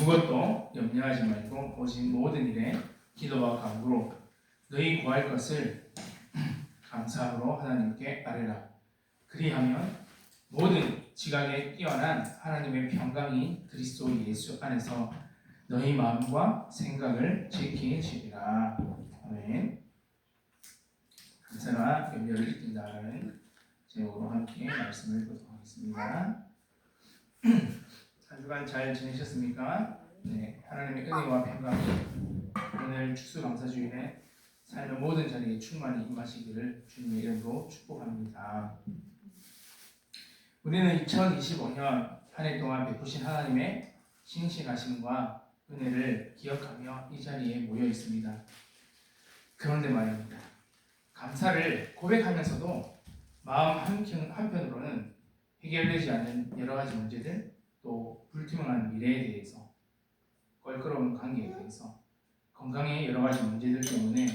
아무것도 염려하지 말고 오직 모든 일에 기도와 간구로 너희 구할 것을 감사함으로 하나님께 아뢰라. 그리하면 모든 지각에 뛰어난 하나님의 평강이 그리스도 예수 안에서 너희 마음과 생각을 지키시리라. 아멘. 감사와 염려를 이끈다라는 제목으로 함께 말씀을 보도록 하겠습니다. 한 주간 잘 지내셨습니까? 네, 하나님의 은혜와 평강이 오늘 추수감사주일에 삶의 모든 자리에 충만히 임하시기를 주님의 이름으로 축복합니다. 우리는 2025년 한 해 동안 베푸신 하나님의 신실하심과 은혜를 기억하며 이 자리에 모여 있습니다. 그런데 말입니다. 감사를 고백하면서도 마음 한편으로는 해결되지 않은 여러 가지 문제들, 또 불투명한 미래에 대해서, 껄끄러운 관계에 대해서, 건강의 여러 가지 문제들 때문에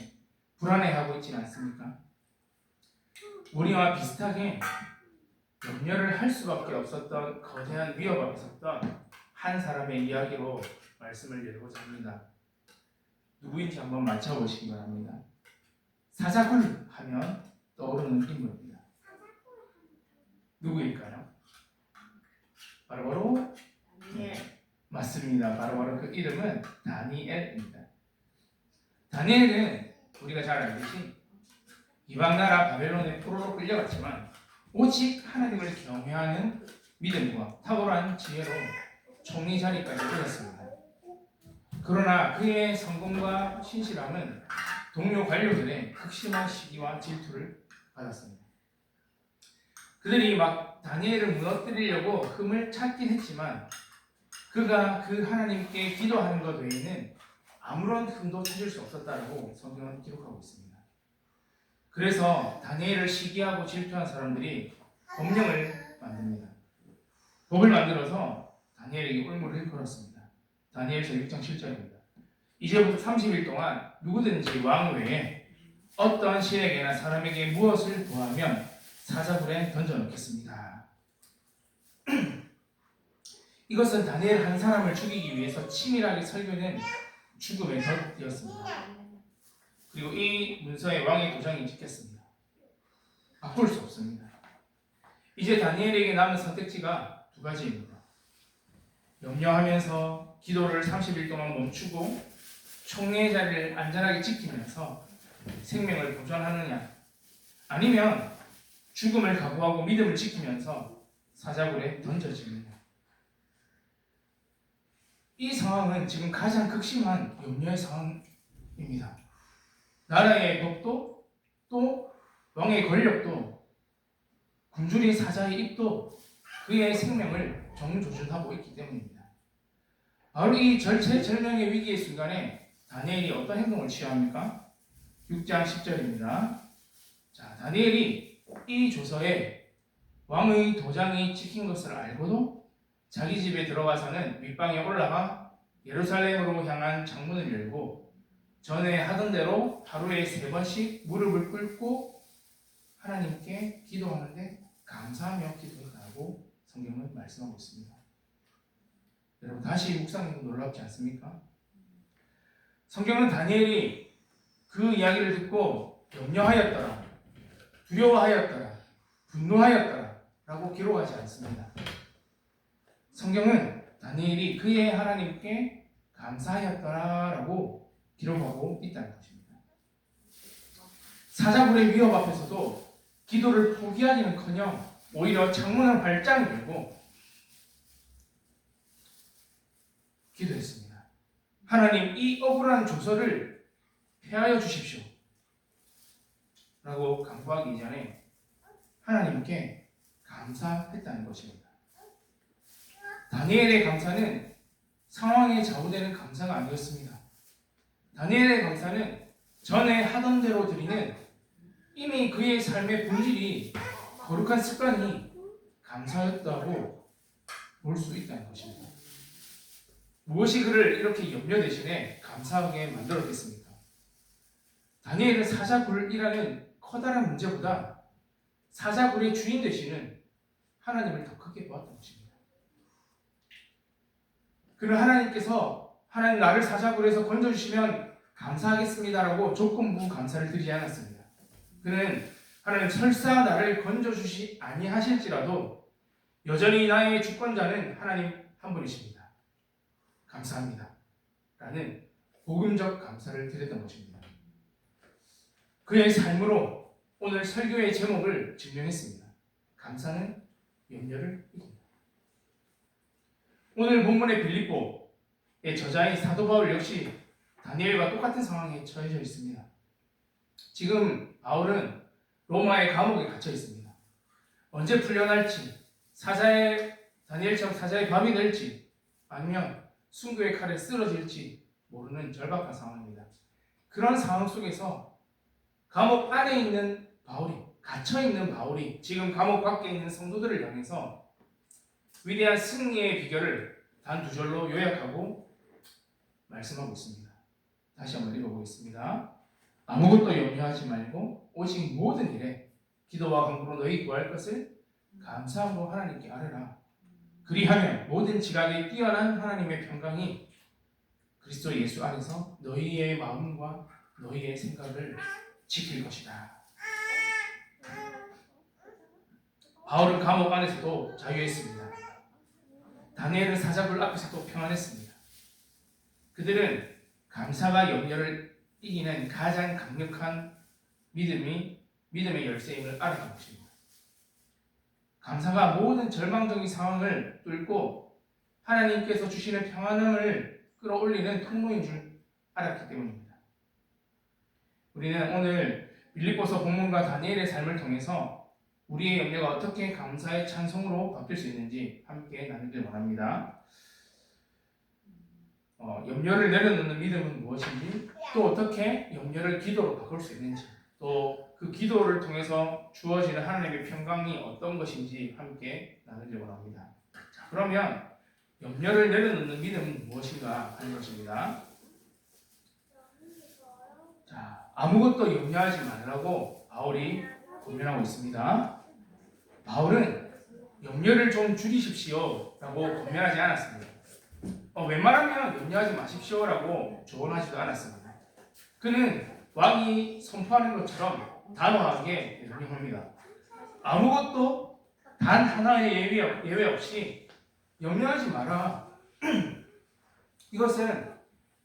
불안해하고 있지 않습니까? 우리와 비슷하게 염려를 할 수밖에 없었던 거대한 위협 앞에 섰던 한 사람의 이야기로 말씀을 열고자 합니다. 누구인지 한번 맞춰보시기 바랍니다. 사자굴 하면 떠오르는 인물입니다. 누구일까요? 바로 다니엘. 맞습니다. 바로 그 이름은 다니엘입니다. 다니엘은 우리가 잘 알듯이 이방나라 바벨론의 포로로 끌려갔지만 오직 하나님을 경외하는 믿음과 탁월한 지혜로 총리 자리까지 올랐습니다. 그러나 그의 성공과 신실함은 동료 관료들의 극심한 시기와 질투를 받았습니다. 그들이 막 다니엘을 무너뜨리려고 흠을 찾긴 했지만 그가 그 하나님께 기도하는 것 외에는 아무런 흠도 찾을 수 없었다라고 성경은 기록하고 있습니다. 그래서 다니엘을 시기하고 질투한 사람들이 법령을 만듭니다. 법을 만들어서 다니엘에게 올무를 일컬었습니다. 다니엘서 6장 7절입니다. 이제부터 30일 동안 누구든지 왕 외에 어떠한 신에게나 사람에게 무엇을 구하면 사자굴에 던져놓겠습니다. 이것은 다니엘 한 사람을 죽이기 위해서 치밀하게 설계된 죽음의 덫이었습니다. 그리고 이 문서에 왕의 도장이 찍혔습니다. 바꿀 수 없습니다. 이제 다니엘에게 남은 선택지가 두 가지입니다. 염려하면서 기도를 30일 동안 멈추고 총리의 자리를 안전하게 지키면서 생명을 보존하느냐, 아니면 죽음을 각오하고 믿음을 지키면서 사자굴에 던져지느냐. 이 상황은 지금 가장 극심한 염려의 상황입니다. 나라의 법도, 또 왕의 권력도, 굶주린 사자의 입도 그의 생명을 정조준하고 있기 때문입니다. 바로 이 절체절명의 위기의 순간에 다니엘이 어떤 행동을 취합니까? 6장 10절입니다. 자, 다니엘이 이 조서에 왕의 도장이 찍힌 것을 알고도 자기 집에 들어가서는 윗방에 올라가 예루살렘으로 향한 창문을 열고 전에 하던 대로 하루에 3번씩 무릎을 꿇고 하나님께 기도하는데 감사하며 기도했다고 성경은 말씀하고 있습니다. 여러분 다시 묵상해도 놀랍지 않습니까? 성경은 다니엘이 그 이야기를 듣고 염려하였더라, 두려워하였더라, 분노하였더라 라고 기록하지 않습니다. 성경은 다니엘이 그의 하나님께 감사하였더라 라고 기록하고 있다는 것입니다. 사자굴의 위협 앞에서도 기도를 포기하기는커녕 오히려 창문을 활짝 열고 기도했습니다. 하나님, 이 억울한 조서를 폐하여 주십시오 라고 간구하기 이전에 하나님께 감사했다는 것입니다. 다니엘의 감사는 상황에 좌우되는 감사가 아니었습니다. 다니엘의 감사는 전에 하던 대로 드리는 이미 그의 삶의 본질이 거룩한 습관이 감사였다고 볼 수 있다는 것입니다. 무엇이 그를 이렇게 염려 대신에 감사하게 만들었겠습니까? 다니엘은 사자굴이라는 커다란 문제보다 사자굴의 주인 되시는 하나님을 더 크게 보았던 것입니다. 그는 하나님 나를 사자굴 해서 건져주시면 감사하겠습니다라고 조건부 감사를 드리지 않았습니다. 그는 하나님 설사 나를 건져주시 아니하실지라도 여전히 나의 주권자는 하나님 한 분이십니다. 감사합니다. 라는 복음적 감사를 드렸던 것입니다. 그의 삶으로 오늘 설교의 제목을 증명했습니다. 감사는 염려를 이긴다. 오늘 본문의 빌립보의 저자인 사도 바울 역시 다니엘과 똑같은 상황에 처해져 있습니다. 지금 바울은 로마의 감옥에 갇혀 있습니다. 언제 풀려날지, 다니엘처럼 사자의 밥이 될지, 아니면 순교의 칼에 쓰러질지 모르는 절박한 상황입니다. 그런 상황 속에서 감옥 안에 있는 바울이, 갇혀있는 바울이 지금 감옥 밖에 있는 성도들을 향해서 위대한 승리의 비결을 단 두 절로 요약하고 말씀하고 있습니다. 다시 한번 읽어보겠습니다. 아무것도 염려하지 말고 오직 모든 일에 기도와 간구로 너희 구할 것을 감사함으로 하나님께 아뢰라. 그리하면 모든 지각에 뛰어난 하나님의 평강이 그리스도 예수 안에서 너희의 마음과 너희의 생각을 지킬 것이다. 바울은 감옥 안에서도 자유했습니다. 다니엘은 사자굴 앞에서도 평안했습니다. 그들은 감사가 염려를 이기는 가장 강력한 믿음의 열쇠임을 알았던 것입니다. 감사가 모든 절망적인 상황을 뚫고 하나님께서 주시는 평안함을 끌어올리는 통로인 줄 알았기 때문입니다. 우리는 오늘 빌립보서 본문과 다니엘의 삶을 통해서 우리의 염려가 어떻게 감사의 찬송으로 바뀔 수 있는지 함께 나누길 원합니다. 염려를 내려놓는 믿음은 무엇인지, 또 어떻게 염려를 기도로 바꿀 수 있는지, 또 그 기도를 통해서 주어지는 하나님의 평강이 어떤 것인지 함께 나누길 원합니다. 자, 그러면 염려를 내려놓는 믿음은 무엇인가 하는 것입니다. 자, 아무것도 염려하지 말라고 바울이 권면하고 있습니다. 바울은 염려를 좀 줄이십시오 라고 권면하지 않았습니다. 웬만하면 염려하지 마십시오라고 조언하지도 않았습니다. 그는 왕이 선포하는 것처럼 단호하게 명령합니다. 아무것도 단 하나의 예외 없이 염려하지 마라. 이것은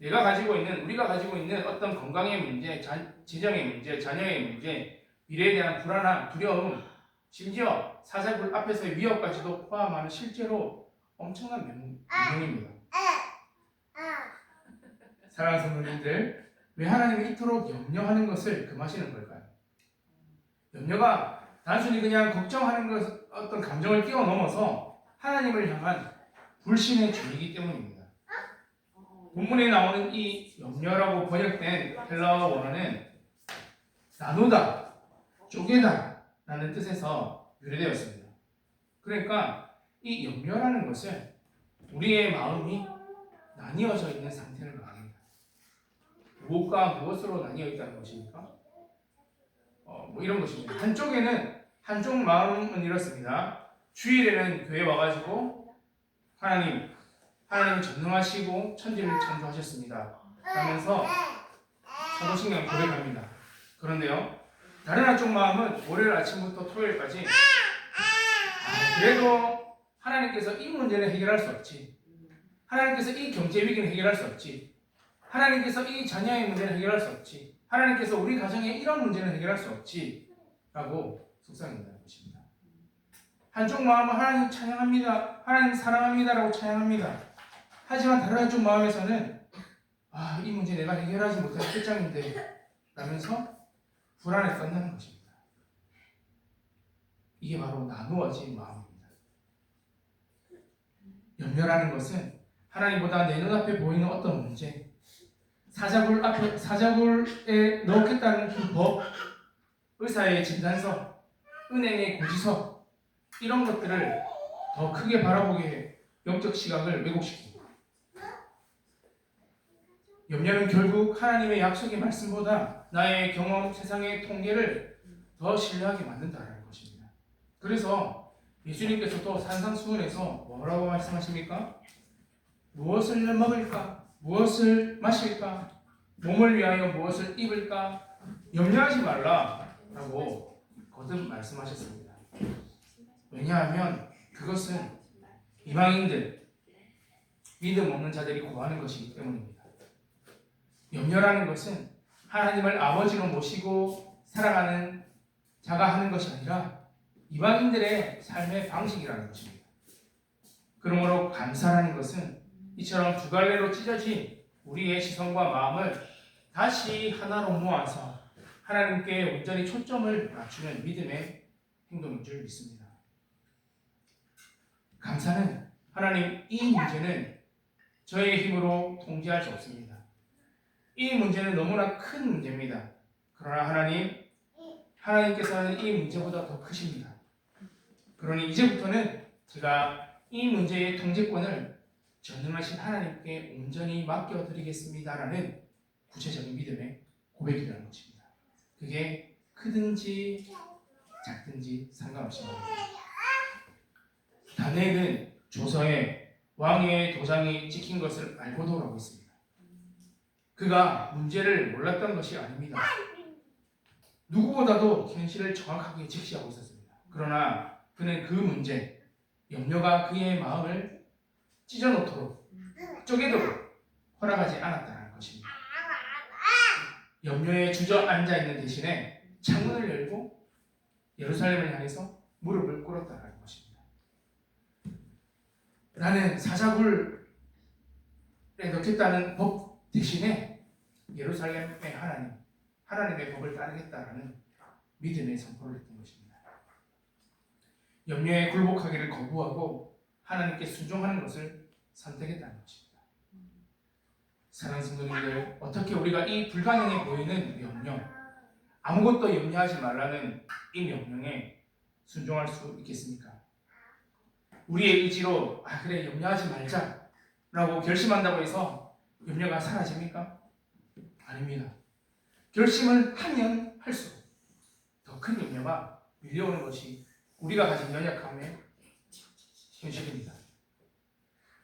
우리가 가지고 있는 어떤 건강의 문제, 재정의 문제, 자녀의 문제, 미래에 대한 불안함, 두려움, 심지어 사자굴 앞에서의 위협까지도 포함하는 실제로 엄청난 명령입니다. 사랑하는 성도님들, 왜 하나님이 이토록 염려하는 것을 금하시는 걸까요? 염려가 단순히 그냥 걱정하는 것, 어떤 감정을 뛰어넘어서 하나님을 향한 불신의 죄이기 때문입니다. 본문에 나오는 이 염려라고 번역된 헬라어 원어는 나누다, 쪼개다 라는 뜻에서 유래되었습니다. 그러니까 이 염려라는 것은 우리의 마음이 나뉘어져 있는 상태를 말합니다. 무엇과 무엇으로 나뉘어 있다는 것입니까? 이런 것입니다. 한쪽 마음은 이렇습니다. 주일에는 교회 와가지고 하나님 전능하시고 천지를 창조하셨습니다 하면서 사도신경 고백합니다. 그런데요, 다른 한쪽 마음은 월요일 아침부터 토요일까지 그래도 하나님께서 이 문제는 해결할 수 없지, 하나님께서 이 경제 위기는 해결할 수 없지, 하나님께서 이 자녀의 문제는 해결할 수 없지, 하나님께서 우리 가정의 이런 문제는 해결할 수 없지 라고 속상해한다는 것입니다. 한쪽 마음은 하나님 찬양합니다, 하나님 사랑합니다 라고 찬양합니다. 하지만 다른 한쪽 마음에서는 이 문제 내가 해결하지 못할 끝장인데 라면서 불안에 떤다는 것입니다. 이게 바로 나누어진 마음입니다. 염려라는 것은 하나님보다 내 눈앞에 보이는 어떤 문제, 사자굴에 넣겠다는 그 법, 의사의 진단서, 은행의 고지서, 이런 것들을 더 크게 바라보게 영적 시각을 왜곡시킵니다. 염려는 결국 하나님의 약속의 말씀보다 나의 경험, 세상의 통계를 더 신뢰하게 만든다는 것입니다. 그래서 예수님께서도 산상수훈에서 뭐라고 말씀하십니까? 무엇을 먹을까? 무엇을 마실까? 몸을 위하여 무엇을 입을까? 염려하지 말라라고 거듭 말씀하셨습니다. 왜냐하면 그것은 이방인들, 믿음 없는 자들이 구하는 것이기 때문입니다. 염려라는 것은 하나님을 아버지로 모시고 살아가는 자가 하는 것이 아니라 이방인들의 삶의 방식이라는 것입니다. 그러므로 감사라는 것은 이처럼 두 갈래로 찢어진 우리의 시선과 마음을 다시 하나로 모아서 하나님께 온전히 초점을 맞추는 믿음의 행동인 줄 믿습니다. 감사는 하나님, 이 문제는 저의 힘으로 통제할 수 없습니다. 이 문제는 너무나 큰 문제입니다. 그러나 하나님께서는 이 문제보다 더 크십니다. 그러니 이제부터는 제가 이 문제의 통제권을 전능하신 하나님께 온전히 맡겨드리겠습니다라는 구체적인 믿음의 고백이라는 것입니다. 그게 크든지 작든지 상관없습니다. 다니엘은 조서에 왕의 도장이 찍힌 것을 알고 돌아오고 있습니다. 그가 문제를 몰랐던 것이 아닙니다. 누구보다도 현실을 정확하게 직시하고 있었습니다. 그러나 그는 그 문제, 염려가 그의 마음을 찢어놓도록, 쪼개도록 허락하지 않았다는 것입니다. 염려에 주저앉아 있는 대신에 창문을 열고 예루살렘을 향해서 무릎을 꿇었다는 것입니다. 나는 사자굴에 넣겠다는 법 대신에 예루살렘의 하나님의 법을 따르겠다라는 믿음의 선포를 했던 것입니다. 염려에 굴복하기를 거부하고 하나님께 순종하는 것을 선택했다는 것입니다. 사랑하는 성도님들, 어떻게 우리가 이 불가능해 보이는 명령, 아무것도 염려하지 말라는 이 명령에 순종할 수 있겠습니까? 우리의 의지로 그래 염려하지 말자라고 결심한다고 해서 염려가 사라집니까? 아닙니다. 결심을 하면 할수록 더 큰 염려가 밀려오는 것이 우리가 가진 연약함의 현실입니다.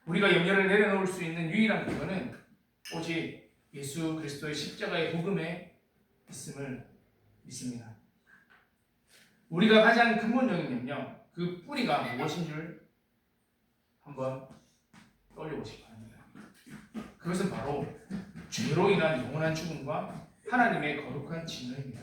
우리가 염려를 내려놓을 수 있는 유일한 근거는 오직 예수 그리스도의 십자가의 복음에 있음을 믿습니다. 우리가 가장 근본적인 염려, 그 뿌리가 무엇인 줄 한번 떠올려보시기 바랍니다. 그것은 바로 죄로 인한 영원한 죽음과 하나님의 거룩한 진노입니다.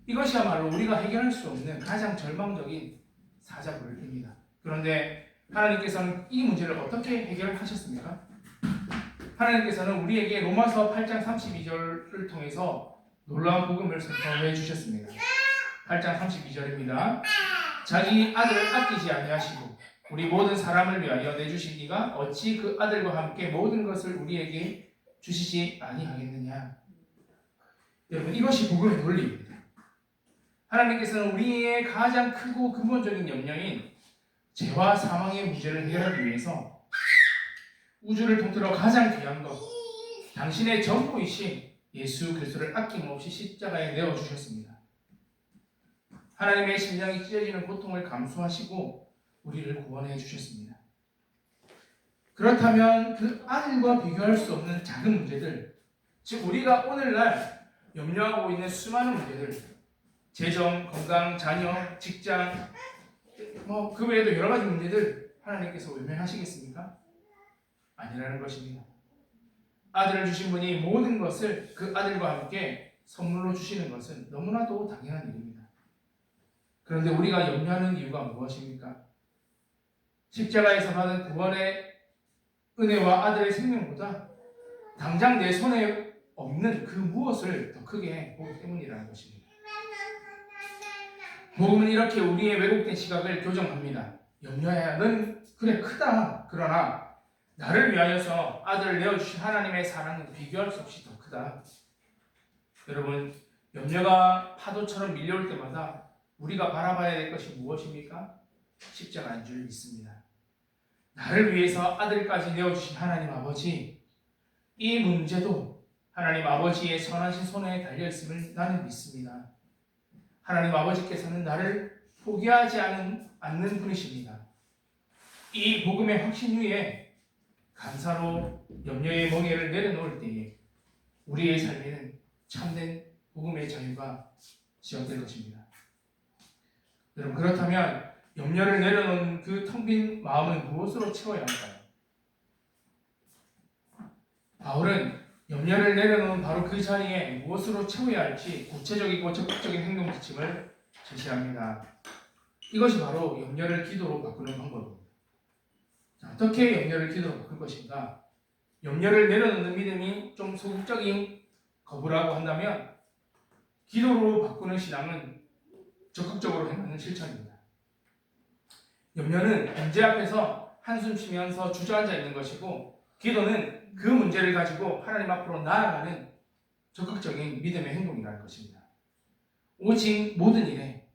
이것이야말로 우리가 해결할 수 없는 가장 절망적인 사자굴입니다. 그런데 하나님께서는 이 문제를 어떻게 해결하셨습니까? 하나님께서는 우리에게 로마서 8장 32절을 통해서 놀라운 복음을 선포해 주셨습니다. 8장 32절입니다. 자기 아들을 아끼지 아니하시고 우리 모든 사람을 위하여 내주신 이가 어찌 그 아들과 함께 모든 것을 우리에게 주시지 아니하겠느냐. 여러분, 이것이 복음의 논리입니다. 하나님께서는 우리의 가장 크고 근본적인 염려인 죄와 사망의 문제를 해결하기 위해서 우주를 통틀어 가장 귀한 것, 당신의 전부이신 예수 그리스도를 아낌없이 십자가에 내어주셨습니다. 하나님의 심장이 찢어지는 고통을 감수하시고 우리를 구원해 주셨습니다. 그렇다면 그 아들과 비교할 수 없는 작은 문제들, 즉 우리가 오늘날 염려하고 있는 수많은 문제들, 재정, 건강, 자녀, 직장, 그 외에도 여러 가지 문제들 하나님께서 외면하시겠습니까? 아니라는 것입니다. 아들을 주신 분이 모든 것을 그 아들과 함께 선물로 주시는 것은 너무나도 당연한 일입니다. 그런데 우리가 염려하는 이유가 무엇입니까? 십자가에서 받은 구원의 은혜와 아들의 생명보다 당장 내 손에 없는 그 무엇을 더 크게 보기 때문이라는 것입니다. 복음은 이렇게 우리의 왜곡된 시각을 교정합니다. 염려는 그래 크다. 그러나 나를 위하여서 아들을 내어주신 하나님의 사랑은 비교할 수 없이 더 크다. 여러분, 염려가 파도처럼 밀려올 때마다 우리가 바라봐야 될 것이 무엇입니까? 십자가인 줄 믿습니다. 나를 위해서 아들까지 내어주신 하나님 아버지, 이 문제도 하나님 아버지의 선하신 손에 달려있음을 나는 믿습니다. 하나님 아버지께서는 나를 포기하지 않는 분이십니다. 이 복음의 확신 위에 감사로 염려의 멍에를 내려놓을 때에 우리의 삶에는 참된 복음의 자유가 시작될 것입니다. 여러분, 그렇다면 염려를 내려놓은 그 텅 빈 마음은 무엇으로 채워야 할까요? 바울은 염려를 내려놓은 바로 그 자리에 무엇으로 채워야 할지 구체적이고 적극적인 행동 지침을 제시합니다. 이것이 바로 염려를 기도로 바꾸는 방법입니다. 자, 어떻게 염려를 기도로 바꿀 것인가? 염려를 내려놓는 믿음이 좀 소극적인 거부라고 한다면 기도로 바꾸는 신앙은 적극적으로 행하는 실천입니다. 염려는 문제 앞에서 한숨 쉬면서 주저앉아 있는 것이고, 기도는 그 문제를 가지고 하나님 앞으로 나아가는 적극적인 믿음의 행동이라는 것입니다. 오직 모든 일에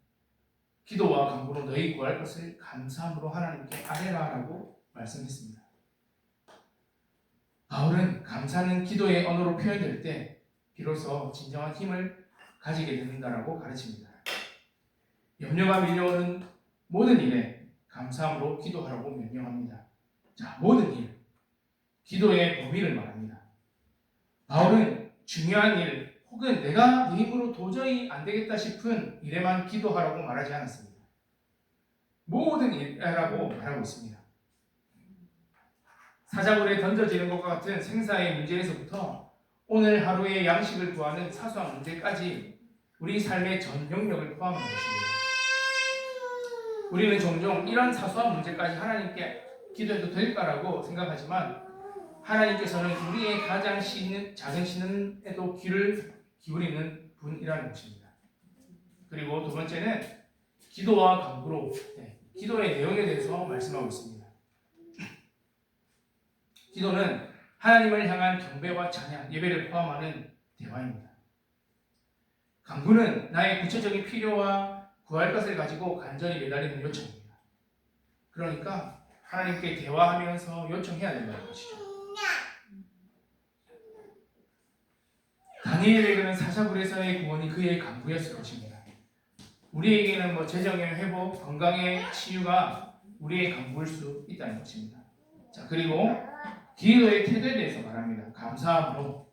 기도와 간구로 너희 구할 것을 감사함으로 하나님께 아뢰라라고 말씀했습니다. 바울은 감사는 기도의 언어로 표현될 때 비로소 진정한 힘을 가지게 된다라고 가르칩니다. 염려가 밀려오는 모든 일에 감사함으로 기도하라고 명령합니다. 자, 모든 일, 기도의 범위를 말합니다. 바울은 중요한 일 혹은 내가 내 힘으로 도저히 안 되겠다 싶은 일에만 기도하라고 말하지 않았습니다. 모든 일이라고 말하고 있습니다. 사자굴에 던져지는 것과 같은 생사의 문제에서부터 오늘 하루의 양식을 구하는 사소한 문제까지 우리 삶의 전 영역을 포함하는 것입니다. 우리는 종종 이런 사소한 문제까지 하나님께 기도해도 될까라고 생각하지만 하나님께서는 우리의 가장 작은 신음에도 귀를 기울이는 분이라는 것입니다. 그리고 두 번째는 기도와 간구로 기도의 내용에 대해서 말씀하고 있습니다. 기도는 하나님을 향한 경배와 찬양, 예배를 포함하는 대화입니다. 간구는 나의 구체적인 필요와 구할 것을 가지고 간절히 매달리는 요청입니다. 그러니까 하나님께 대화하면서 요청해야 된다는 것이죠. 다니엘에게는 사자굴에서의 구원이 그의 간구였을 것입니다. 우리에게는 재정의 회복, 건강의 치유가 우리의 간구일 수 있다는 것입니다. 자, 그리고 기도의 태도에 대해서 말합니다. 감사함으로.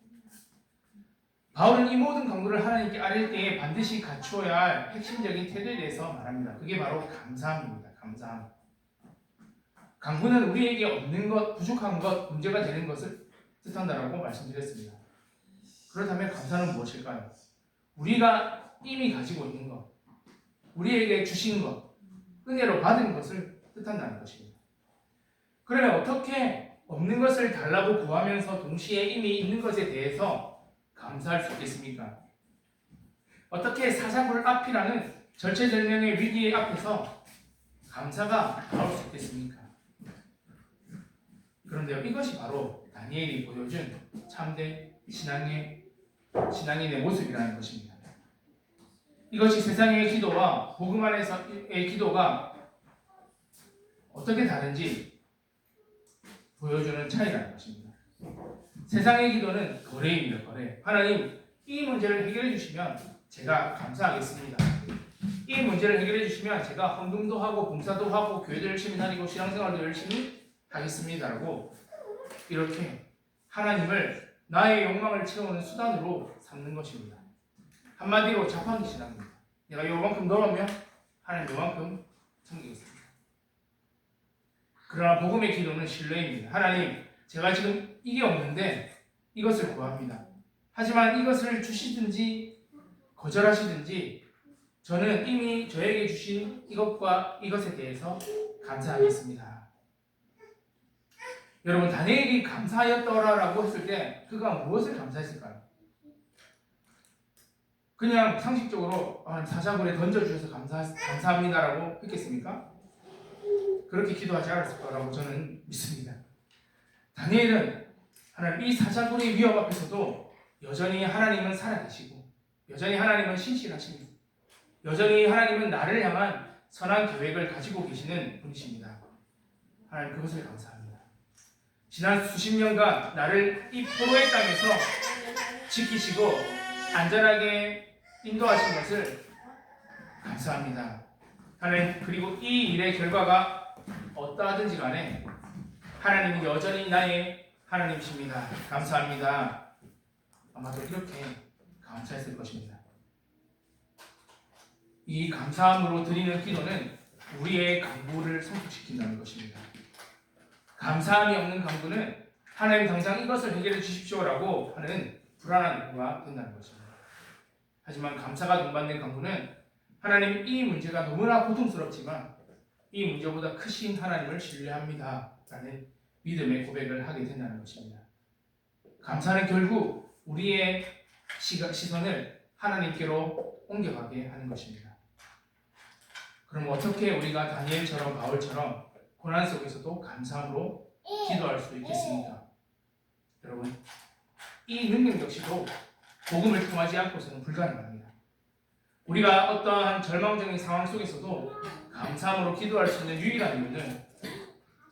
바울은 이 모든 간구를 하나님께 아뢰을 때에 반드시 갖추어야 할 핵심적인 태도에 대해서 말합니다. 그게 바로 감사함입니다. 감사함. 간구는 우리에게 없는 것, 부족한 것, 문제가 되는 것을 뜻한다라고 말씀드렸습니다. 그렇다면 감사는 무엇일까요? 우리가 이미 가지고 있는 것, 우리에게 주신 것, 은혜로 받은 것을 뜻한다는 것입니다. 그러면 어떻게 없는 것을 달라고 구하면서 동시에 이미 있는 것에 대해서 감사할 수 있겠습니까? 어떻게 사자굴 앞이라는 절체절명의 위기 앞에서 감사가 나올 수 있겠습니까? 그런데요, 이것이 바로 다니엘이 보여준 참된 신앙인의 모습이라는 것입니다. 이것이 세상의 기도와 복음 안에서의 기도가 어떻게 다른지 보여주는 차이라는 것입니다. 세상의 기도는 거래입니다. 거래. 하나님, 이 문제를 해결해 주시면 제가 감사하겠습니다. 이 문제를 해결해 주시면 제가 헌금도 하고 봉사도 하고 교회도 열심히 다니고 신앙생활도 열심히 하겠습니다라고 이렇게 하나님을 나의 욕망을 채우는 수단으로 삼는 것입니다. 한마디로 자판기 신앙입니다. 내가 요만큼 넣으면 하나님 요만큼 섬기겠습니다. 그러나 복음의 기도는 신뢰입니다. 하나님, 제가 지금 이게 없는데 이것을 구합니다. 하지만 이것을 주시든지 거절하시든지 저는 이미 저에게 주신 이것과 이것에 대해서 감사하겠습니다. 여러분, 다니엘이 감사하였더라라고 했을 때 그가 무엇을 감사했을까요? 그냥 상식적으로 사자굴에 던져주셔서 감사합니다라고 했겠습니까? 그렇게 기도하지 않았을 거라고 저는 믿습니다. 다니엘은 하나님, 이 사자굴의 위협 앞에서도 여전히 하나님은 살아계시고 여전히 하나님은 신실하십니다. 여전히 하나님은 나를 향한 선한 계획을 가지고 계시는 분이십니다. 하나님, 그것을 감사합니다. 지난 수십 년간 나를 이 포로의 땅에서 지키시고 안전하게 인도하신 것을 감사합니다. 하나님, 그리고 이 일의 결과가 어떠하든지 간에 하나님은 여전히 나의 하나님이십니다. 감사합니다. 아마도 이렇게 감사했을 것입니다. 이 감사함으로 드리는 기도는 우리의 간구를 성숙시킨다는 것입니다. 감사함이 없는 간구는 하나님 당장 이것을 해결해 주십시오라고 하는 불안한 간구가 된다는 것입니다. 하지만 감사가 동반된 간구는 하나님 이 문제가 너무나 고통스럽지만 이 문제보다 크신 하나님을 신뢰합니다 라는 믿음의 고백을 하게 된다는 것입니다. 감사는 결국 우리의 시선을 하나님께로 옮겨가게 하는 것입니다. 그럼 어떻게 우리가 다니엘처럼 바울처럼 고난 속에서도 감사함으로 기도할 수 있겠습니까? 여러분, 이 능력 역시도 복음을 통하지 않고서는 불가능합니다. 우리가 어떠한 절망적인 상황 속에서도 감사함으로 기도할 수 있는 유일한 이유는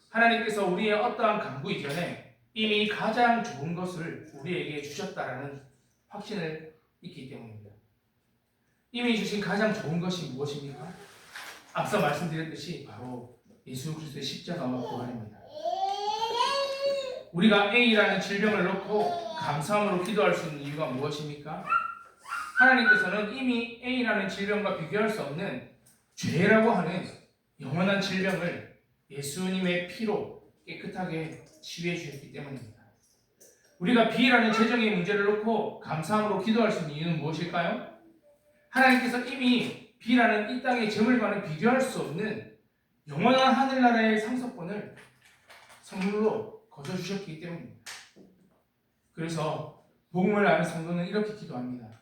하나님께서 우리의 어떠한 간구 이전에 이미 가장 좋은 것을 우리에게 주셨다라는 확신을 있기 때문입니다. 이미 주신 가장 좋은 것이 무엇입니까? 앞서 말씀드렸듯이 바로 예수 그리스도의 십자가와 부활입니다. 우리가 A라는 질병을 놓고 감사함으로 기도할 수 있는 이유가 무엇입니까? 하나님께서는 이미 A라는 질병과 비교할 수 없는 죄라고 하는 영원한 질병을 예수님의 피로 깨끗하게 치유해 주셨기 때문입니다. 우리가 B라는 재정의 문제를 놓고 감사함으로 기도할 수 있는 이유는 무엇일까요? 하나님께서 이미 B라는 이 땅의 재물과는 비교할 수 없는 영원한 하늘나라의 상속권을 선물로 거둬주셨기 때문입니다. 그래서 복음을 아는 성도는 이렇게 기도합니다.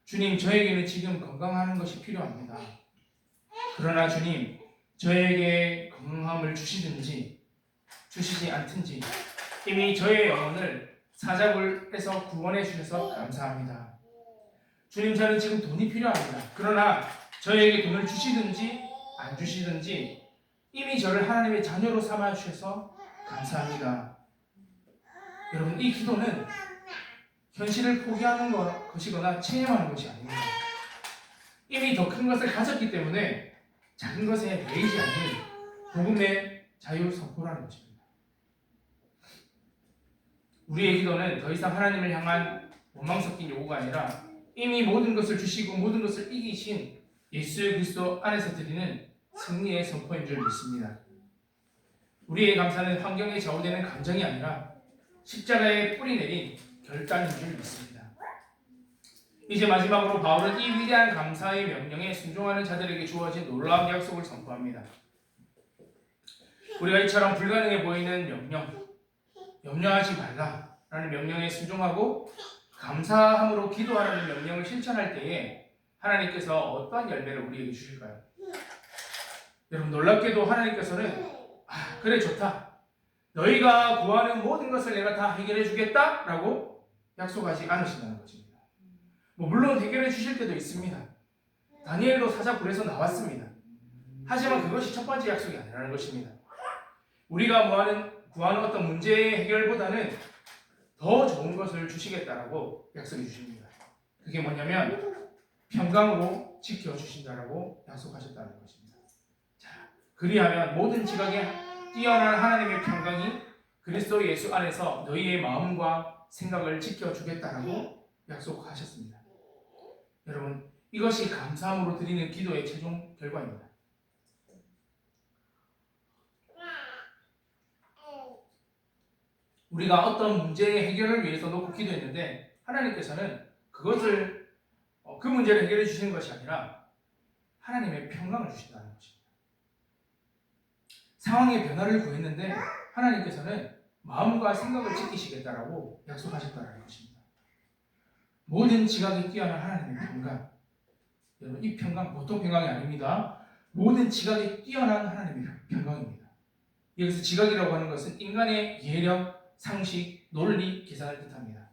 주님, 저에게는 지금 건강하는 것이 필요합니다. 그러나 주님, 저에게 건강함을 주시든지 주시지 않든지 이미 저의 영혼을 사자굴에서 구원해 주셔서 감사합니다. 주님, 저는 지금 돈이 필요합니다. 그러나 저에게 돈을 주시든지 안 주시든지 이미 저를 하나님의 자녀로 삼아 주셔서 감사합니다. 여러분, 이 기도는 현실을 포기하는 것이거나 체념하는 것이 아닙니다. 이미 더 큰 것을 가졌기 때문에 작은 것에 매이지 않는 복음의 자유 선포라는 것입니다. 우리의 기도는 더 이상 하나님을 향한 원망 섞인 요구가 아니라 이미 모든 것을 주시고 모든 것을 이기신 예수 그리스도 안에서 드리는 승리의 선포인 줄 믿습니다. 우리의 감사는 환경에 좌우되는 감정이 아니라 십자가에 뿌리 내린 결단인 줄 믿습니다. 이제 마지막으로 바울은 이 위대한 감사의 명령에 순종하는 자들에게 주어진 놀라운 약속을 선포합니다. 우리가 이처럼 불가능해 보이는 명령, 염려하지 말라라는 명령에 순종하고 감사함으로 기도하라는 명령을 실천할 때에 하나님께서 어떠한 열매를 우리에게 주실까요? 여러분, 놀랍게도 하나님께서는 그래 좋다, 너희가 구하는 모든 것을 내가 다 해결해 주겠다라고 약속하지 않으신다는 것입니다. 물론 해결해 주실 때도 있습니다. 다니엘도 사자굴에서 나왔습니다. 하지만 그것이 첫 번째 약속이 아니라는 것입니다. 우리가 구하는 어떤 문제의 해결보다는 더 좋은 것을 주시겠다라고 약속해 주십니다. 그게 뭐냐면 평강으로 지켜주신다라고 약속하셨다는 것입니다. 자, 그리하면 모든 지각에 뛰어난 하나님의 평강이 그리스도 예수 안에서 너희의 마음과 생각을 지켜주겠다라고 약속하셨습니다. 여러분, 이것이 감사함으로 드리는 기도의 최종 결과입니다. 우리가 어떤 문제의 해결을 위해서 놓고 기도했는데 하나님께서는 그 문제를 해결해 주시는 것이 아니라 하나님의 평강을 주신다는 것입니다. 상황의 변화를 구했는데 하나님께서는 마음과 생각을 지키시겠다라고 약속하셨다는 것입니다. 모든 지각이 뛰어난 하나님의 평강. 여러분, 이 평강 보통 평강이 아닙니다. 모든 지각이 뛰어난 하나님의 평강입니다. 여기서 지각이라고 하는 것은 인간의 예력, 상식, 논리, 계산을 뜻합니다.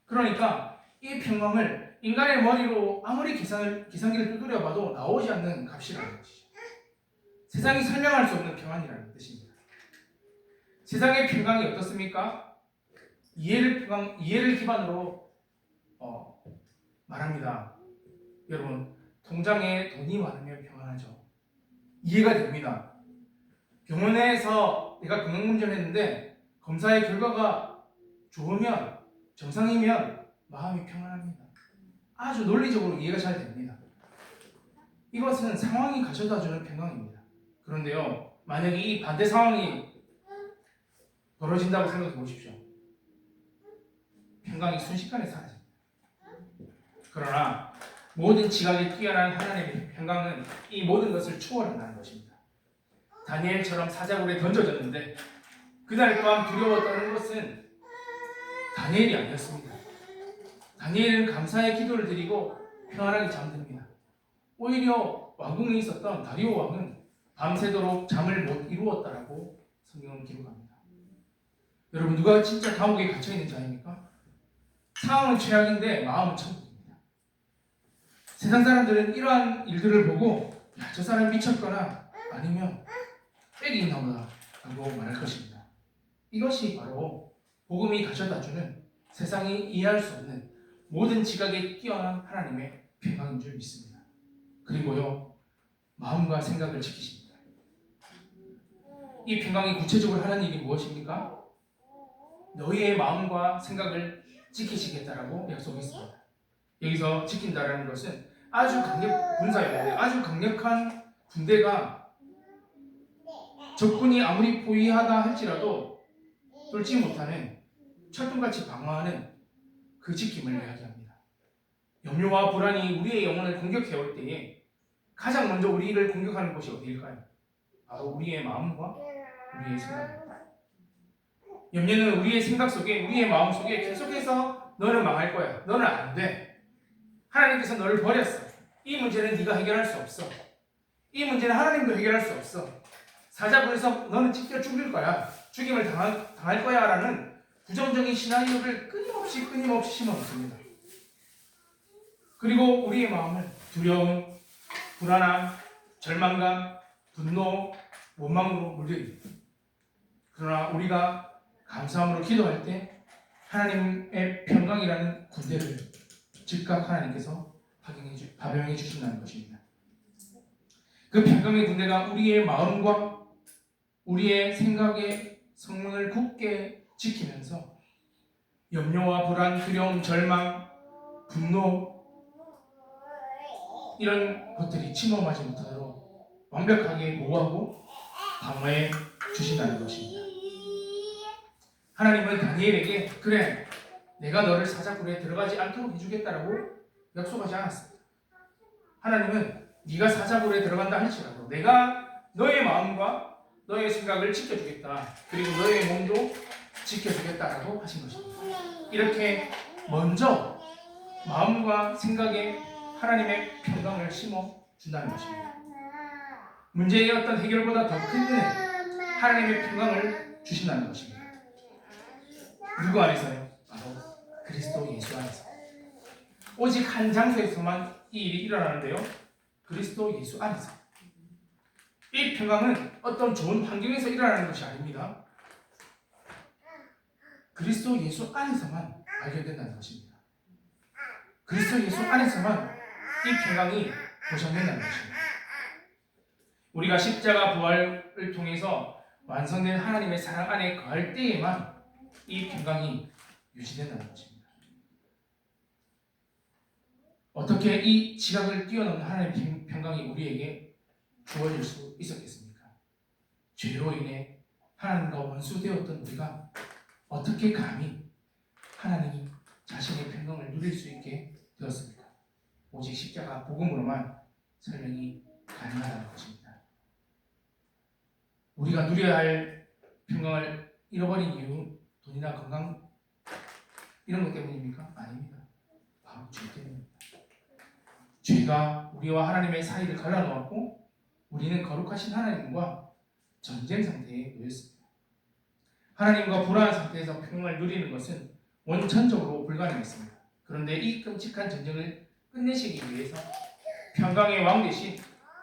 그러니까 이 평강을 인간의 머리로 아무리 계산기를 두드려 봐도 나오지 않는 값이라는 것이죠. 세상이 설명할 수 없는 평안이라는 뜻입니다. 세상의 평강이 어떻습니까? 이해를 기반으로 말합니다. 여러분, 통장에 돈이 많으면 평안하죠. 이해가 됩니다. 병원에서 해서 내가 건강검진을 했는데 검사의 결과가 좋으면, 정상이면 마음이 평안합니다. 아주 논리적으로 이해가 잘 됩니다. 이것은 상황이 가져다주는 평강입니다. 그런데요, 만약에 이 반대 상황이 벌어진다고 생각해 보십시오. 평강이 순식간에 사라집니다. 그러나 모든 지각이 뛰어난 하나님의 평강은 이 모든 것을 초월한다는 것입니다. 다니엘처럼 사자굴에 던져졌는데 그날 밤 두려워 떠는 것은 다니엘이 아니었습니다. 다니엘은 감사의 기도를 드리고 평안하게 잠듭니다. 오히려 왕궁에 있었던 다리오 왕은 밤새도록 잠을 못 이루었다라고 성경은 기록합니다. 여러분, 누가 진짜 감옥에 갇혀있는 자입니까? 상황은 최악인데 마음은 천국입니다. 세상 사람들은 이러한 일들을 보고 야, 저 사람 미쳤거나 아니면 빽이 있나 보다 라고 말할 것입니다. 이것이 바로 복음이 가져다주는 세상이 이해할 수 없는 모든 지각에 뛰어난 하나님의 평강인 줄 믿습니다. 그리고요, 마음과 생각을 지키십니다. 이 평강이 구체적으로 하는 일이 무엇입니까? 너희의 마음과 생각을 지키시겠다라고 약속했습니다. 여기서 지킨다라는 것은 아주 군사였는데 아주 강력한 군대가 적군이 아무리 포위하다 할지라도 뚫지 못하는 철통같이 방어하는 그 지킴을 이야기합니다. 염려와 불안이 우리의 영혼을 공격해올 때에 가장 먼저 우리를 공격하는 곳이 어디일까요? 바로 우리의 마음과 우리의 생각입니다. 염려는 우리의 생각 속에, 우리의 마음 속에 계속해서 너는 망할 거야, 너는 안 돼, 하나님께서 너를 버렸어, 이 문제는 네가 해결할 수 없어, 이 문제는 하나님도 해결할 수 없어, 사자굴에서 너는 찢겨 죽을 거야, 죽임을 당할 거야 라는 부정적인 시나리오를 끊임없이 심어놓습니다. 그리고 우리의 마음을 두려움, 불안함, 절망감, 분노, 원망으로 물들입니다. 그러나 우리가 감사함으로 기도할 때 하나님의 평강이라는 군대를 즉각 하나님께서 파병해 주신다는 것입니다. 그 평강의 군대가 우리의 마음과 우리의 생각의 성문을 굳게 지키면서 염려와 불안, 두려움, 절망, 분노 이런 것들이 침범하지 못하도록 완벽하게 보호하고 방어해 주신다는 것입니다. 하나님은 다니엘에게 그래, 내가 너를 사자굴에 들어가지 않도록 해주겠다라고 약속하지 않았습니다. 하나님은 네가 사자굴에 들어간다 할지라도 내가 너의 마음과 너의 생각을 지켜주겠다, 그리고 너의 몸도 지켜주겠다라고 하신 것입니다. 이렇게 먼저 마음과 생각에 하나님의 평강을 심어준다는 것입니다. 문제의 어떤 해결보다 더 큰 은혜, 하나님의 평강을 주신다는 것입니다. 누구 안에서요? 바로 그리스도 예수 안에서. 오직 한 장소에서만 이 일이 일어나는데요, 그리스도 예수 안에서. 이 평강은 어떤 좋은 환경에서 일어나는 것이 아닙니다. 그리스도 예수 안에서만 발견된다는 것입니다. 그리스도 예수 안에서만 이 평강이 보장된다는 것입니다. 우리가 십자가 부활을 통해서 완성된 하나님의 사랑 안에 거할 때에만 이 평강이 유지된다는 것입니다. 어떻게 이 지각을 뛰어넘는 하나님의 평강이 우리에게 주어질 수 있었겠습니까? 죄로 인해 하나님과 원수되었던 우리가 어떻게 감히 하나님이 자신의 평강을 누릴 수 있게 되었습니까? 오직 십자가 복음으로만 설명이 가능하다는 것입니다. 우리가 누려야 할 평강을 잃어버린 이유, 돈이나 건강 이런 것 때문입니까? 아닙니다. 바로 죄 때문입니다. 죄가 우리와 하나님의 사이를 갈라놓았고 우리는 거룩하신 하나님과 전쟁 상태에 놓였습니다. 하나님과 불안한 상태에서 평강을 누리는 것은 원천적으로 불가능했습니다. 그런데 이 끔찍한 전쟁을 끝내시기 위해서 평강의 왕 대신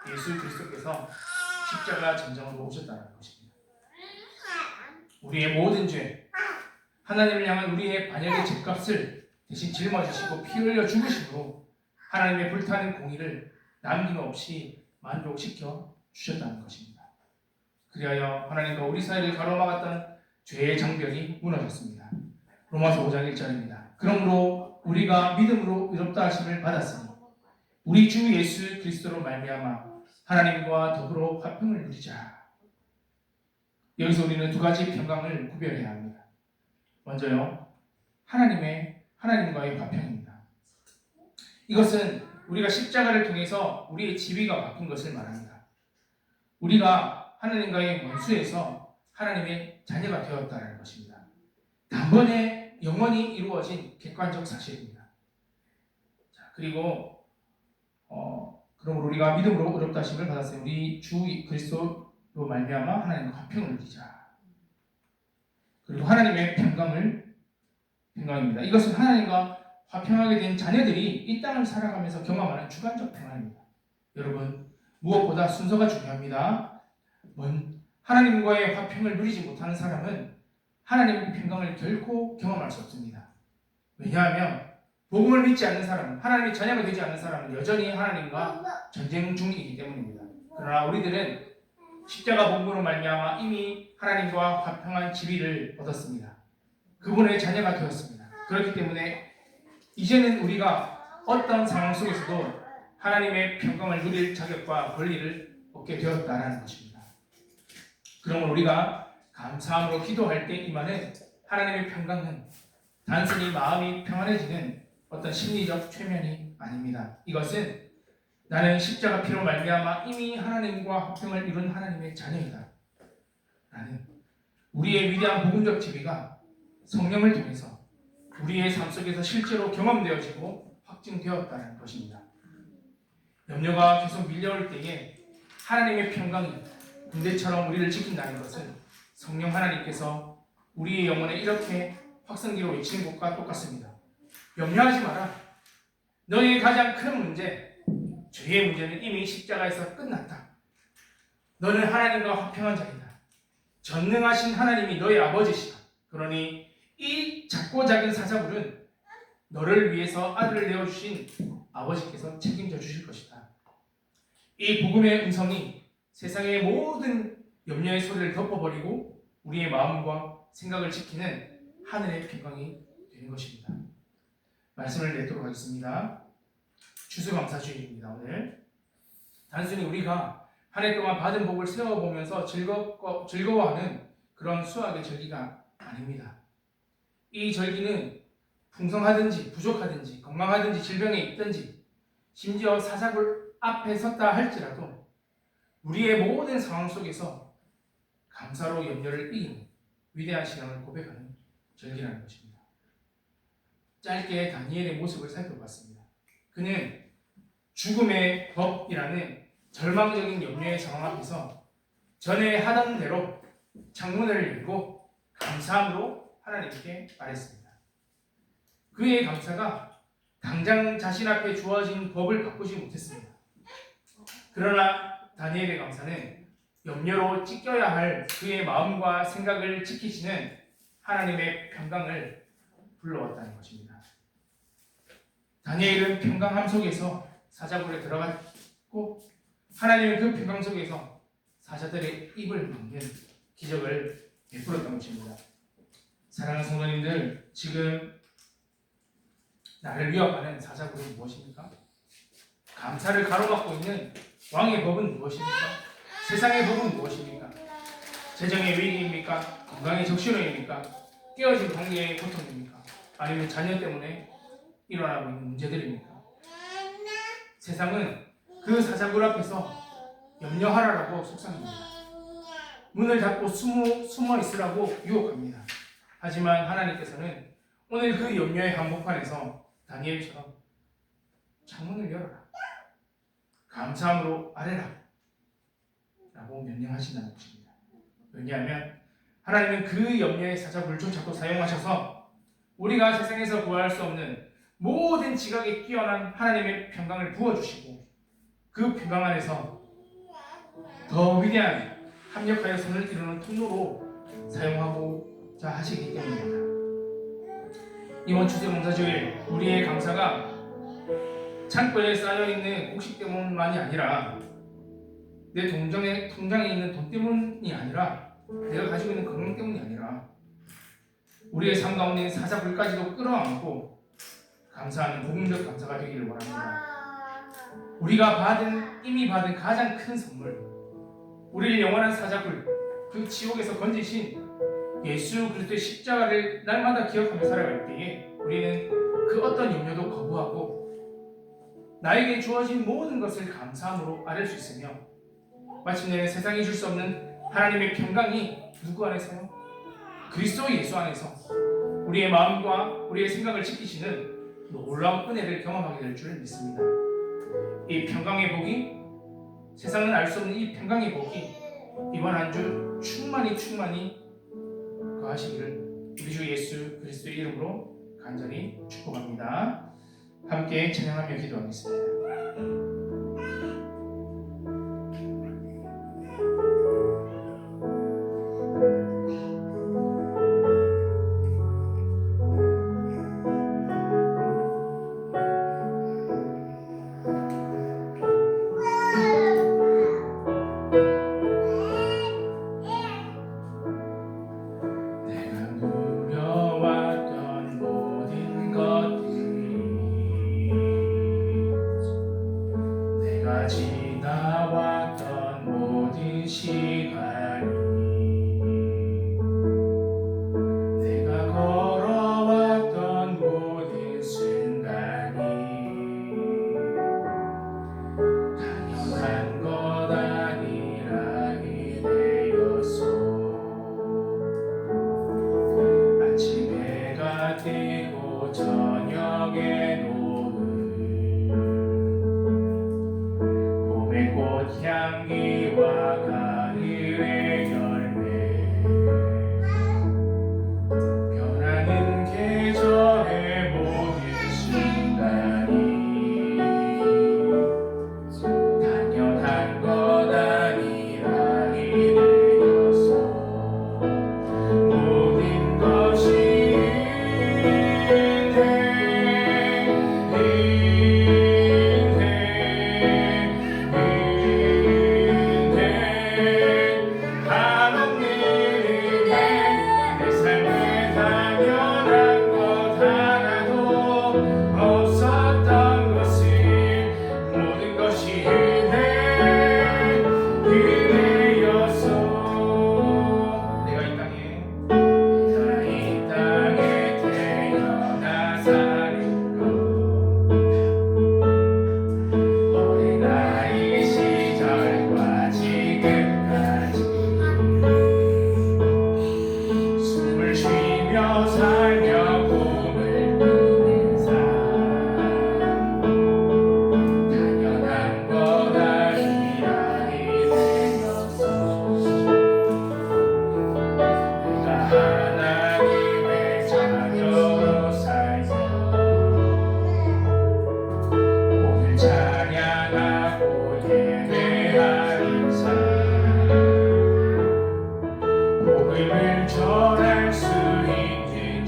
예수 그리스도께서 십자가 전쟁으로 오셨다는 것입니다. 우리의 모든 죄, 하나님을 향한 우리의 반역의 죄값을 대신 짊어지시고 피 흘려 죽으심으로 하나님의 불타는 공의를 남김없이 만족시켜 주셨다는 것입니다. 그리하여 하나님과 우리 사이를 가로막았던 죄의 장벽이 무너졌습니다. 로마서 5장 1절입니다. 그러므로 우리가 믿음으로 의롭다 하심을 받았으니 우리 주 예수 그리스도로 말미암아 하나님과 더불어 화평을 누리자. 여기서 우리는 두 가지 평강을 구별해야 합니다. 먼저요, 하나님과의 화평입니다. 이것은 우리가 십자가를 통해서 우리의 지위가 바뀐 것을 말합니다. 우리가 하나님과의 원수에서 하나님의 자녀가 되었다는 것입니다. 단번에 영원히 이루어진 객관적 사실입니다. 자, 그리고 그럼 우리가 믿음으로 의롭다 하심을 받았어요. 우리 주 그리스도로 말미암아 하나님과 화평을 누리자. 그리고 하나님의 평강입니다. 이것은 하나님과 화평하게 된 자녀들이 이 땅을 살아가면서 경험하는 주관적 평안입니다. 여러분, 무엇보다 순서가 중요합니다. 하나님과의 화평을 누리지 못하는 사람은 하나님의 평강을 결코 경험할 수 없습니다. 왜냐하면 복음을 믿지 않는 사람은, 하나님의 자녀가 되지 않는 사람은 여전히 하나님과 전쟁 중이기 때문입니다. 그러나 우리들은 십자가 복음으로 말미암아 이미 하나님과 화평한 지위를 얻었습니다. 그분의 자녀가 되었습니다. 그렇기 때문에 이제는 우리가 어떤 상황 속에서도 하나님의 평강을 누릴 자격과 권리를 얻게 되었다는 것입니다. 그러면 우리가 감사함으로 기도할 때 임하는 하나님의 평강은 단순히 마음이 평안해지는 어떤 심리적 최면이 아닙니다. 이것은 나는 십자가 피로 말미암아 이미 하나님과 화평을 이룬 하나님의 자녀이다 라는 우리의 위대한 복음적 지위가 성령을 통해서 우리의 삶 속에서 실제로 경험되어지고 확증되었다는 것입니다. 염려가 계속 밀려올 때에 하나님의 평강이 군대처럼 우리를 지킨다는 것은 성령 하나님께서 우리의 영혼에 이렇게 확성기로 외치는 것과 똑같습니다. 염려하지 마라. 너의 가장 큰 문제, 죄의 문제는 이미 십자가에서 끝났다. 너는 하나님과 화평한 자이다. 전능하신 하나님이 너의 아버지시다. 그러니 이 작고 작은 사자굴은 너를 위해서 아들을 내어주신 아버지께서 책임져 주실 것이다. 이 복음의 음성이 세상의 모든 염려의 소리를 덮어버리고 우리의 마음과 생각을 지키는 하늘의 평강이 되는 것입니다. 말씀을 맺도록 하겠습니다. 추수감사주일입니다. 오늘 단순히 우리가 한 해 동안 받은 복을 세워보면서 즐거워하는 그런 수학의 절기가 아닙니다. 이 절기는 풍성하든지 부족하든지 건강하든지 질병에 있든지 심지어 사자굴 앞에 섰다 할지라도 우리의 모든 상황 속에서 감사로 염려를 이기는 위대한 신앙을 고백하는 절기라는 것입니다. 짧게 다니엘의 모습을 살펴봤습니다. 그는 죽음의 법이라는 절망적인 염려의 상황 앞에서 전에 하던 대로 창문을 열고 감사함으로 하나님께 말했습니다. 그의 감사가 당장 자신 앞에 주어진 법을 바꾸지 못했습니다. 그러나 다니엘의 감사는 염려로 찢겨야 할 그의 마음과 생각을 지키시는 하나님의 평강을 불러왔다는 것입니다. 다니엘은 평강함 속에서 사자굴에 들어갔고 하나님은 그 평강 속에서 사자들의 입을 막는 기적을 베풀었던 것입니다. 사랑하는 성도님들, 지금 나를 위협하는 사자굴은 무엇입니까? 감사를 가로막고 있는 왕의 법은 무엇입니까? 세상의 법은 무엇입니까? 재정의 위기입니까? 건강의 적신호입니까? 깨어진 관계의 고통입니까? 아니면 자녀 때문에 일어나고 있는 문제들입니까? 세상은 그 사자굴 앞에서 염려하라라고 속삭입니다. 문을 닫고 숨어 있으라고 유혹합니다. 하지만 하나님께서는 오늘 그 염려의 한복판에서 다니엘처럼 창문을 열어라, 감사함으로 아뢰라 라고 명령하신다는 것입니다. 왜냐하면 하나님은 그 염려의 사자굴조차도 사용하셔서 우리가 세상에서 구할 수 없는 모든 지각에 뛰어난 하나님의 평강을 부어주시고 그 평강 안에서 더 위대한 합력하여 선을 이루는 통로로 사용하고자 하시기 때문입니다. 이번 추수감사주일 우리의 감사가 창고에 쌓여있는 곡식 때문만이 아니라 내 통장에 있는 돈 때문이 아니라, 내가 가지고 있는 건강 때문이 아니라 우리의 삶 가운데 있는 사자굴까지도 끌어안고 감사하는 복음적 감사가 되기를 원합니다. 우리가 이미 받은 가장 큰 선물, 우리를 영원한 사자굴, 그 지옥에서 건지신 예수 그리스도의 십자가를 날마다 기억하며 살아갈 때에 우리는 그 어떤 염려도 거부하고 나에게 주어진 모든 것을 감사함으로 아뢰 수 있으며, 마침내 세상이 줄 수 없는 하나님의 평강이 누구 안에서요? 그리스도 예수 안에서 우리의 마음과 우리의 생각을 지키시는 놀라운 은혜를 경험하게 될 줄 믿습니다. 이 평강의 복이, 세상은 알 수 없는 이 평강의 복이 이번 한 주 충만히 거하시기를 우리 주 예수 그리스도의 이름으로 간절히 축복합니다. 함께 찬양하며 기도하겠습니다. 지나왔던 모든 시간이, 내가 걸어왔던 모든 순간이 당연한 것 아니라 이래였소. 아침 해가 뜨고 저녁에 향기와 가을의 열매, 변하는 계절의 모든 순간이 당연한 것 아니라 이래였어. 모든 것이 살며 꿈을 꾸는 삶, 당연한 것 아니라 이래였어. 내가 하나님의 자녀로 살며 오늘 찬양하고 예배하는 삶, 복음을 전할 수 있는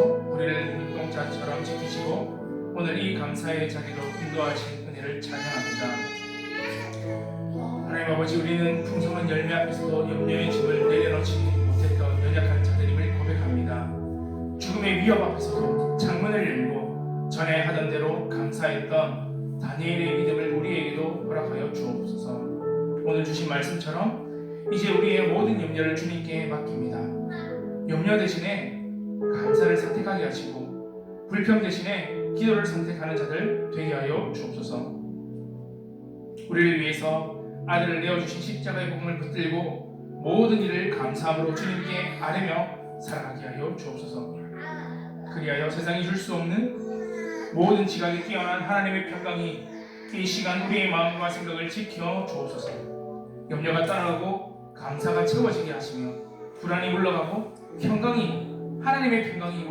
우리를 눈동자처럼 지키시고 오늘 이 감사의 자리로 인도하신 은혜를 찬양합니다. 하나님 아버지, 우리는 풍성한 열매 앞에서도 염려의 짐을 내려놓지 못했던 연약한 자들임을 고백합니다. 죽음의 위협 앞에서도 창문을 열고 전에 하던 대로 감사했던 다니엘의 믿음을 우리에게도 허락하여 주옵소서. 오늘 주신 말씀처럼 이제 우리의 모든 염려를 주님께 맡깁니다. 염려 대신에 감사를 선택하게 하시고 불평 대신에 기도를 선택하는 자들 되게 하여 주옵소서. 우리를 위해서 아들을 내어주신 십자가의 복음을 붙들고 모든 일을 감사함으로 주님께 아뢰며 살아가게 하여 주옵소서. 그리하여 세상이 줄 수 없는 모든 지각이 뛰어난 하나님의 평강이 이 시간 우리의 마음과 생각을 지켜 주옵소서. 염려가 떠나가고 감사가 채워지게 하시며 불안이 물러가고 하나님의 평강이